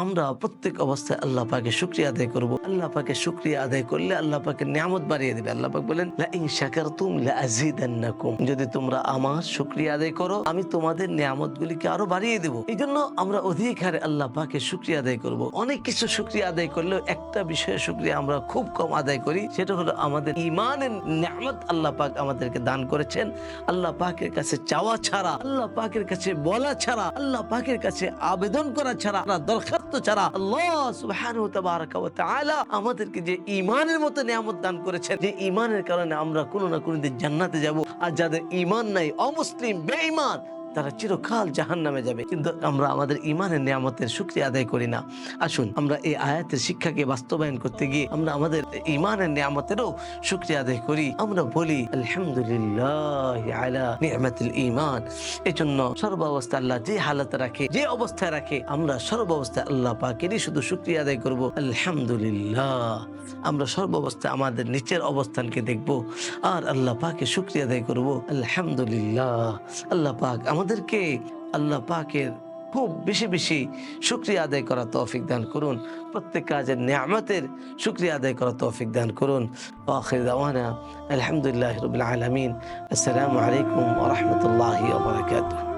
আমরা প্রত্যেক অবস্থায় আল্লাহ পাকের শুকরিয়া আদায় করব। আল্লাহ পাকের শুকরিয়া আদায় করলে আল্লাহ পাকের নিয়ামত বাড়িয়ে দিবে। আল্লাহ পাক বলেন, লা ইন শাকারতুম লা আযীদান্নাকুম, যদি তোমরা আমার শুকরিয়া আদায় করো আমি তোমাদের নিয়ামতগুলিকে আরো বাড়িয়ে দেব। এই জন্য আমরা অধিক হারে আল্লাহ পাকের শুকরিয়া আদায় করব। অনেক কিছু শুকরিয়া আদায় করলেও একটা বিষয়ে শুকরিয়া আমরা খুব কম আদায় করি, সেটা হলো আমাদের ঈমানের নিয়ামত আল্লাহ পাক আমাদেরকে দান করেছেন। আল্লাহ পাকের কাছে চাওয়া ছাড়া, আল্লাহ পাকের কাছে বলা ছাড়া, আল্লাহ পাকের কাছে আবেদন করা ছাড়া, দরখাস্ত ছাড়া আল্লাহ সুবহানাহু ওয়া তাবারাকা ওয়া তাআলা আমাদেরকে যে ঈমানের মতো নিয়ামত দান করেছেন, যে ঈমানের কারণে আমরা কোনো না কোনো দিন জান্নাতে যাব। আর যাদের ঈমান নাই, অমুসলিম, বেঈমান, তারা চিরকাল জাহান্নামে যাবে। কিন্তু আমরা আমাদের ঈমানের নিয়ামতের শুকরিয়া আদায় করি না। আসুন আমরা এই আয়াতের শিক্ষাকে বাস্তবায়ন করতে গিয়ে আমরা আমাদের ঈমানের নিয়ামতেরও শুকরিয়া আদায় করি। আমরা বলি আলহামদুলিল্লাহ আলা নি'মাতিল ঈমান। এজন্য সর্বাবস্থা আল্লাহ যে হালাতে রাখে, যে অবস্থায় রাখে, আমরা সর্বাবস্থায় আল্লাহ পাকেরই শুধু শুকরিয়া আদায় করব। আলহামদুলিল্লাহ। আমরা সর্বাবস্থায় আমাদের নিচের অবস্থানকে দেখব আর আল্লাহ পাকে শুকরিয়া আদায় করব। আলহামদুলিল্লাহ। আল্লাহ পাক আমাদেরকে আল্লাহ পাকের খুব বেশি বেশি শুকরিয়া আদায় করা তৌফিক দান করুন। প্রত্যেক কাজের নিয়ামতের শুকরিয়া আদায় করা তৌফিক দান করুন। আখির দাওয়ানা আলহামদুলিল্লাহি রাব্বিল আলামিন। আসসালামু আলাইকুম ওয়া রাহমাতুল্লাহি ওয়া বারাকাতুহু।